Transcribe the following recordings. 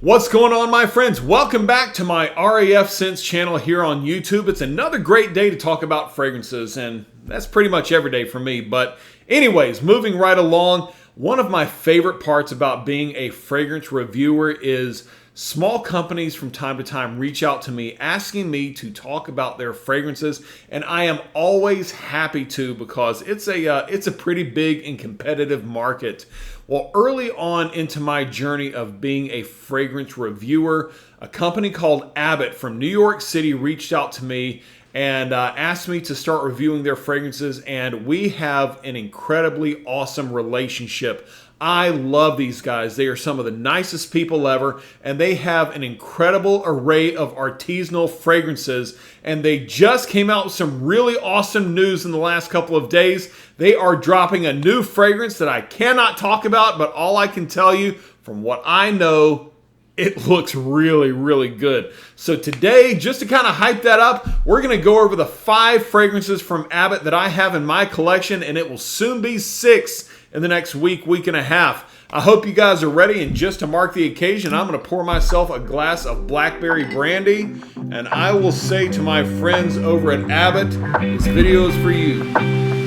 What's going on, my friends? Welcome back to my RAF Scents channel here on YouTube. It's another great day to talk about fragrances, and that's pretty much every day for me. But anyways, moving right along, one of my favorite parts about being a fragrance reviewer is small companies from time to time reach out to me asking me to talk about their fragrances, and I am always happy to because it's a pretty big and competitive market. Well, early on into my journey of being a fragrance reviewer, a company called Abbott from New York City reached out to me and asked me to start reviewing their fragrances, and we have an incredibly awesome relationship. I love these guys. They are some of the nicest people ever, and they have an incredible array of artisanal fragrances, and they just came out with some really awesome news in the last couple of days. They are dropping a new fragrance that I cannot talk about, but all I can tell you from what I know, it looks really, really good. So today, just to kind of hype that up, we're going to go over the 5 fragrances from Abbott that I have in my collection, and it will soon be 6 in the next week and a half. I hope you guys are ready, and just to mark the occasion, I'm going to pour myself a glass of blackberry brandy, and I will say to my friends over at Abbott, this video is for you.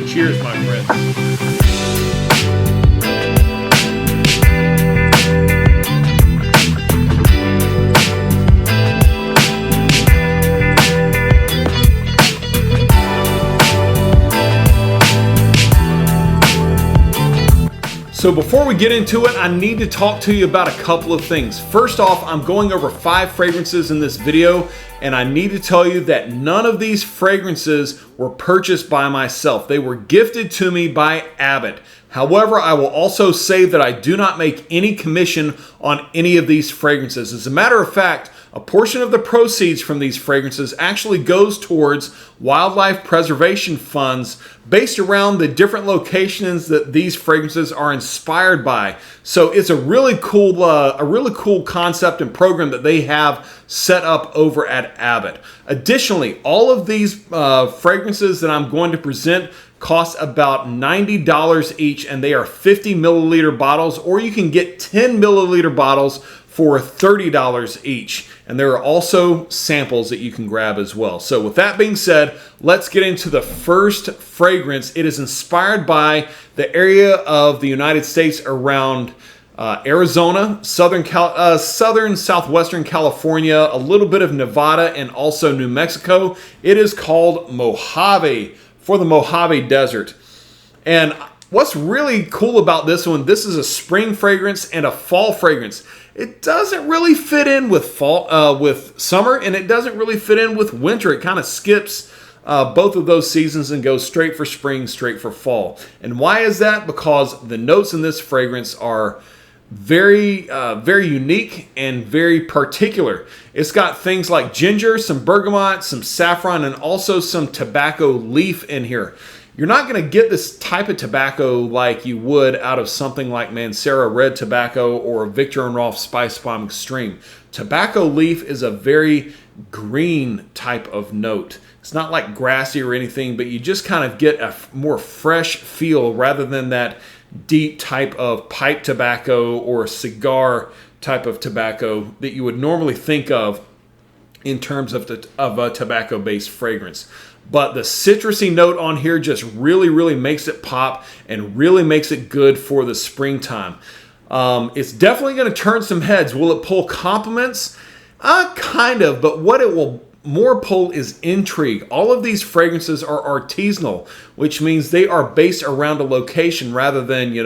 Cheers, my friends. So before we get into it, I need to talk to you about a couple of things. First off, I'm going over 5 fragrances in this video, and I need to tell you that none of these fragrances were purchased by myself. They were gifted to me by Abbott. However, I will also say that I do not make any commission on any of these fragrances. As a matter of fact, a portion of the proceeds from these fragrances actually goes towards wildlife preservation funds based around the different locations that these fragrances are inspired by. So it's a really cool concept and program that they have set up over at Abbott. Additionally, all of these fragrances that I'm going to present cost about $90 each, and they are 50 milliliter bottles, or you can get 10 milliliter bottles for $30 each. And there are also samples that you can grab as well. So with that being said, let's get into the first fragrance. It is inspired by the area of the United States around Arizona, southern southwestern California, a little bit of Nevada, and also New Mexico. It is called Mojave, for the Mojave Desert. And what's really cool about this one, this is a spring fragrance and a fall fragrance. It doesn't really fit in with fall, with summer, and it doesn't really fit in with winter. It kind of skips both of those seasons and goes straight for spring, straight for fall. And why is that? Because the notes in this fragrance are very unique and very particular. It's got things like ginger, some bergamot, some saffron, and also some tobacco leaf in here. You're not going to get this type of tobacco like you would out of something like Mancera Red Tobacco or Victor & Rolf Spice Bomb Extreme. Tobacco leaf is a very green type of note. It's not like grassy or anything, but you just kind of get a more fresh feel rather than that deep type of pipe tobacco or cigar type of tobacco that you would normally think of in terms of a tobacco-based fragrance. But the citrusy note on here just really makes it pop and really makes it good for the springtime. It's definitely going to turn some heads. Will it pull compliments? Kind of, but what it will more pull is intrigue. All of these fragrances are artisanal, which means they are based around a location rather than,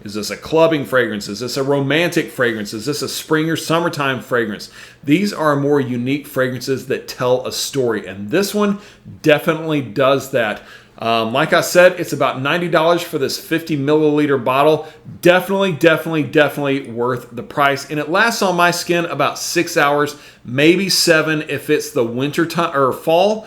is this a clubbing fragrance? Is this a romantic fragrance? Is this a spring or summertime fragrance? These are more unique fragrances that tell a story, and this one definitely does that. Like I said, it's about $90 for this 50 milliliter bottle. Definitely worth the price. And it lasts on my skin about 6 hours, maybe 7 if it's the winter time or fall.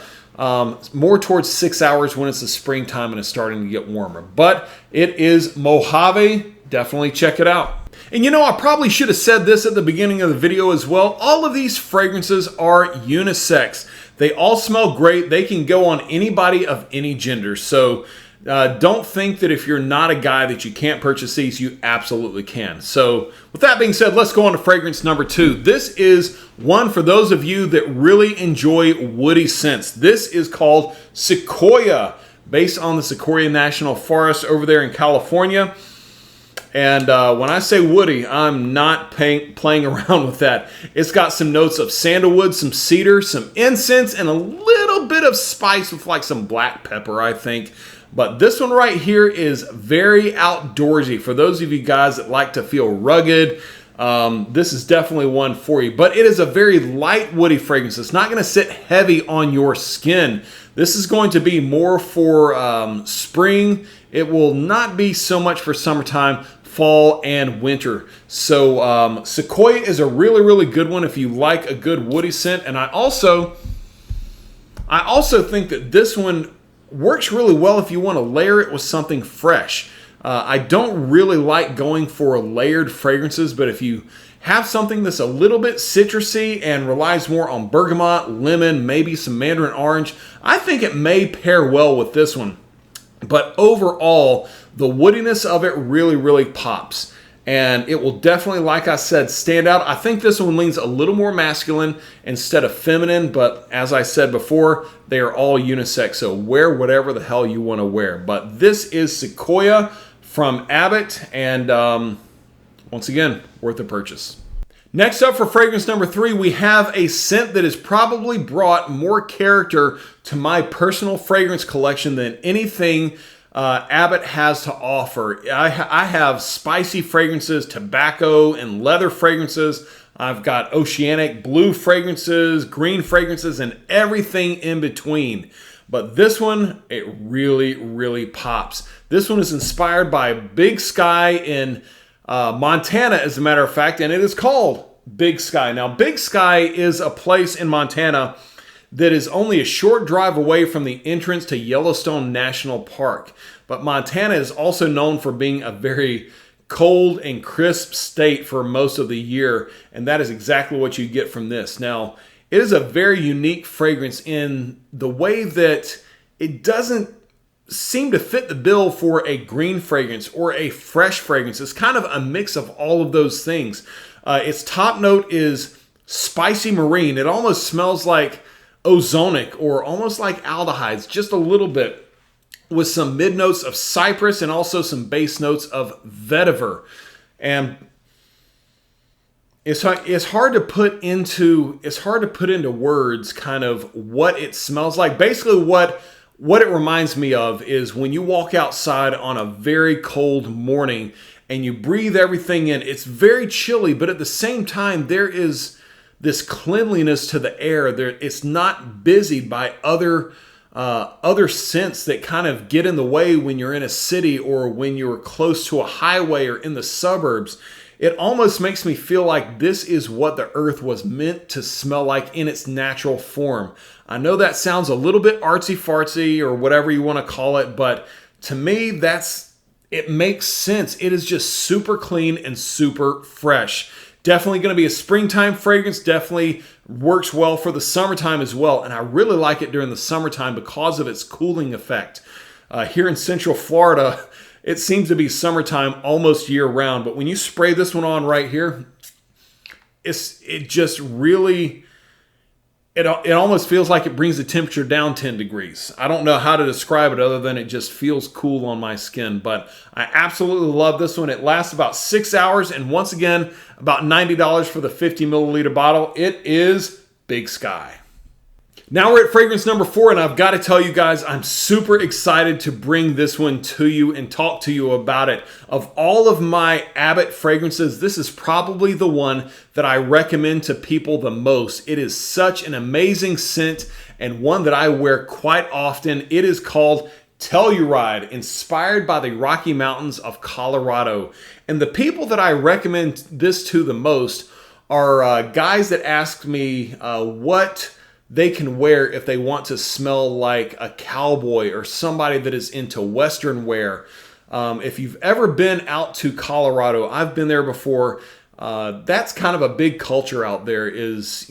More towards 6 hours when it's the springtime and it's starting to get warmer. But it is Mojave. Definitely check it out. And I probably should have said this at the beginning of the video as well. All of these fragrances are unisex. They all smell great. They can go on anybody of any gender. So don't think that if you're not a guy that you can't purchase these. You absolutely can. So with that being said, let's go on to fragrance number 2. This is one for those of you that really enjoy woody scents. This is called Sequoia, based on the Sequoia National Forest over there in California. And when I say woody, I'm not playing around with that. It's got some notes of sandalwood, some cedar, some incense, and a little bit of spice with like some black pepper, I think. But this one right here is very outdoorsy. For those of you guys that like to feel rugged, this is definitely one for you. But it is a very light woody fragrance. It's not going to sit heavy on your skin. This is going to be more for spring. It will not be so much for summertime, fall, and winter. So Sequoia is a really, really good one if you like a good woody scent. And I also think that this one works really well if you want to layer it with something fresh. I don't really like going for layered fragrances, but if you have something that's a little bit citrusy and relies more on bergamot, lemon, maybe some mandarin orange, I think it may pair well with this one. But overall, the woodiness of it really, really pops. And it will definitely, like I said, stand out. I think this one leans a little more masculine instead of feminine. But as I said before, they are all unisex. So wear whatever the hell you want to wear. But this is Sequoia from Abbott. And once again, worth the purchase. Next up for fragrance number 3, we have a scent that has probably brought more character to my personal fragrance collection than anything Abbott has to offer. I have spicy fragrances, tobacco and leather fragrances. I've got oceanic blue fragrances, green fragrances, and everything in between. But this one, it really, really pops. This one is inspired by Big Sky in Montana, as a matter of fact, and it is called Big Sky. Now, Big Sky is a place in Montana that is only a short drive away from the entrance to Yellowstone National Park. But Montana is also known for being a very cold and crisp state for most of the year, and that is exactly what you get from this. Now, it is a very unique fragrance in the way that it doesn't seem to fit the bill for a green fragrance or a fresh fragrance. It's kind of a mix of all of those things. Its top note is spicy marine. It almost smells like ozonic or almost like aldehydes, just a little bit, with some mid notes of cypress and also some base notes of vetiver. And it's hard to put into words kind of what it smells like. Basically what it reminds me of is when you walk outside on a very cold morning and you breathe everything in. It's very chilly, but at the same time, there is this cleanliness to the air. It's not busied by other scents that kind of get in the way when you're in a city or when you're close to a highway or in the suburbs. It almost makes me feel like this is what the earth was meant to smell like in its natural form. I know that sounds a little bit artsy-fartsy or whatever you want to call it, but to me, it makes sense. It is just super clean and super fresh. Definitely going to be a springtime fragrance. Definitely works well for the summertime as well. And I really like it during the summertime because of its cooling effect. Here in Central Florida, it seems to be summertime almost year round. But when you spray this one on right here, it just really... It almost feels like it brings the temperature down 10 degrees. I don't know how to describe it other than it just feels cool on my skin. But I absolutely love this one. It lasts about 6 hours. And once again, about $90 for the 50 milliliter bottle. It is Big Sky. Now we're at fragrance number 4, and I've got to tell you guys, I'm super excited to bring this one to you and talk to you about it. Of all of my Abbott fragrances, this is probably the one that I recommend to people the most. It is such an amazing scent and one that I wear quite often. It is called Telluride, inspired by the Rocky Mountains of Colorado. And the people that I recommend this to the most are guys that ask me what they can wear if they want to smell like a cowboy or somebody that is into Western wear. If you've ever been out to Colorado, I've been there before. That's kind of a big culture out there, is,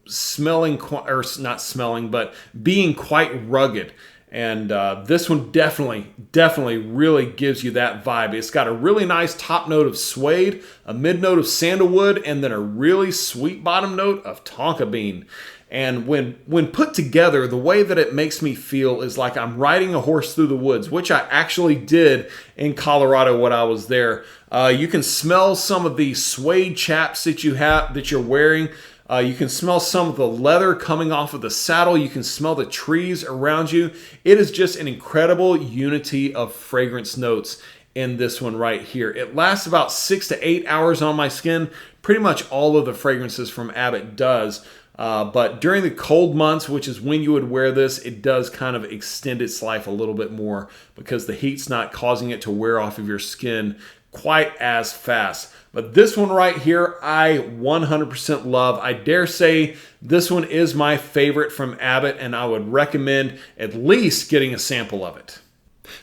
smelling, or not smelling, but being quite rugged. And this one definitely really gives you that vibe. It's got a really nice top note of suede, a mid note of sandalwood, and then a really sweet bottom note of tonka bean. And when put together, the way that it makes me feel is like I'm riding a horse through the woods, which I actually did in Colorado when I was there. You can smell some of the suede chaps that you're wearing. You can smell some of the leather coming off of the saddle. You can smell the trees around you. It is just an incredible unity of fragrance notes in this one right here. It lasts about 6 to 8 hours on my skin. Pretty much all of the fragrances from Abbott does. But during the cold months, which is when you would wear this, it does kind of extend its life a little bit more because the heat's not causing it to wear off of your skin quite as fast. But this one right here, I 100% love. I dare say this one is my favorite from Abbott, and I would recommend at least getting a sample of it.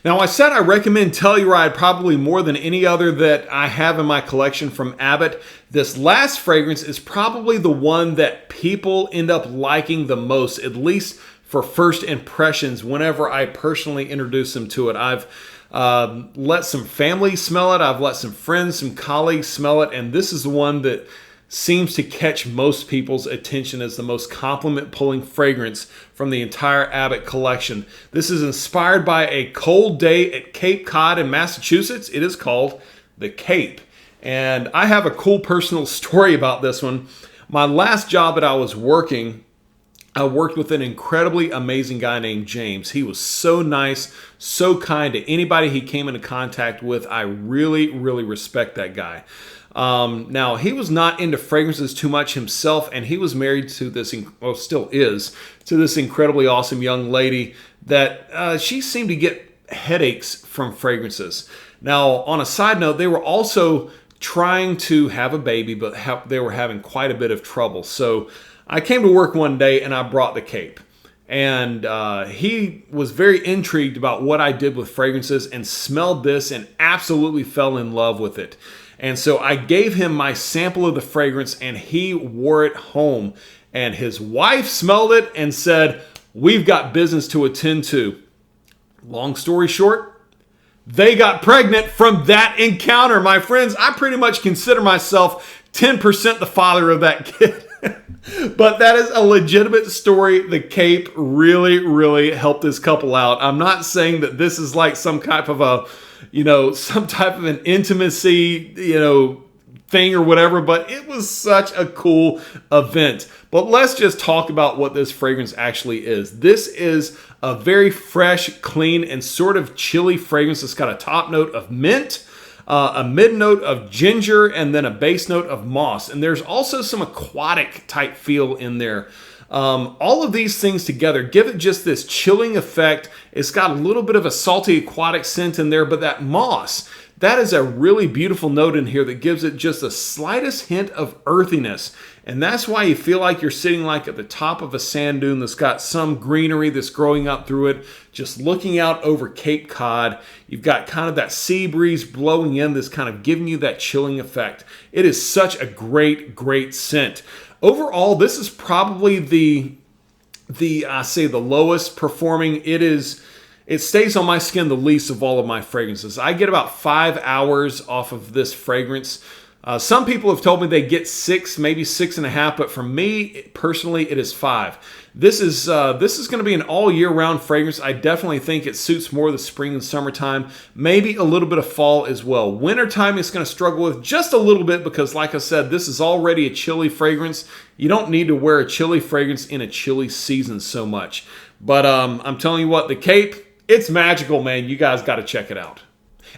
Now, I said I recommend Telluride probably more than any other that I have in my collection from Abbott. This last fragrance is probably the one that people end up liking the most, at least for first impressions whenever I personally introduce them to it. I've let some family smell it. I've let some friends, some colleagues smell it. And this is the one that seems to catch most people's attention as the most compliment-pulling fragrance from the entire Abbott collection. This is inspired by a cold day at Cape Cod in Massachusetts. It is called the Cape. And I have a cool personal story about this one. My last job that I was working, I worked with an incredibly amazing guy named James. He was so nice, so kind to anybody he came into contact with. I really respect that guy. Now, he was not into fragrances too much himself, and he was married to this, still is, to this incredibly awesome young lady that she seemed to get headaches from fragrances. Now, on a side note, they were also trying to have a baby, but they were having quite a bit of trouble. So I came to work one day and I brought the Cape. And he was very intrigued about what I did with fragrances and smelled this and absolutely fell in love with it. And so I gave him my sample of the fragrance and he wore it home. And his wife smelled it and said, "We've got business to attend to." Long story short, they got pregnant from that encounter, my friends. I pretty much consider myself 10% the father of that kid. But that is a legitimate story. The Cape really helped this couple out. I'm not saying that this is like some type of an intimacy, thing or whatever, but it was such a cool event. But let's just talk about what this fragrance actually is. This is a very fresh, clean, and sort of chilly fragrance. It's got a top note of mint, a mid note of ginger, and then a base note of moss. And there's also some aquatic type feel in there. All of these things together give it just this chilling effect. It's got a little bit of a salty aquatic scent in there, but that moss, that is a really beautiful note in here that gives it just the slightest hint of earthiness. And that's why you feel like you're sitting like at the top of a sand dune that's got some greenery that's growing up through it. Just looking out over Cape Cod, you've got kind of that sea breeze blowing in that's kind of giving you that chilling effect. It is such a great scent. Overall, this is probably the lowest performing. It stays on my skin the least of all of my fragrances. I get about 5 hours off of this fragrance. Some people have told me they get 6, maybe 6.5, but for me personally, it is 5. This is going to be an all year round fragrance. I definitely think it suits more the spring and summertime, maybe a little bit of fall as well. Wintertime it's going to struggle with just a little bit because, like I said, this is already a chilly fragrance. You don't need to wear a chilly fragrance in a chilly season so much. But I'm telling you what, the Cape, it's magical, man. You guys got to check it out.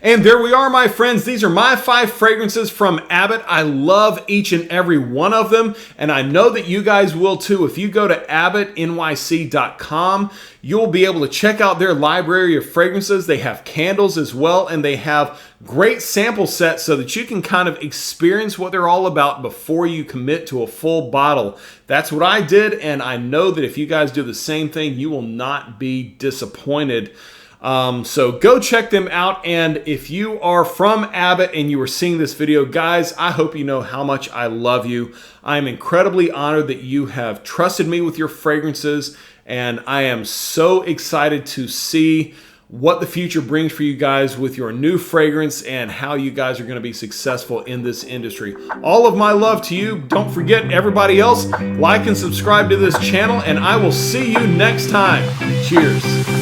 And there we are, my friends. These are my 5 fragrances from Abbott. I love each and every one of them, and I know that you guys will too. If you go to abbottnyc.com, you'll be able to check out their library of fragrances. They have candles as well, and they have great sample sets so that you can kind of experience what they're all about before you commit to a full bottle. That's what I did, and I know that if you guys do the same thing, you will not be disappointed. So go check them out. And if you are from Abbott and you are seeing this video, guys, I hope you know how much I love you. I'm incredibly honored that you have trusted me with your fragrances, and I am so excited to see what the future brings for you guys with your new fragrance and how you guys are going to be successful in this industry. All of my love to you. Don't forget, everybody else, like and subscribe to this channel, and I will see you next time. Cheers.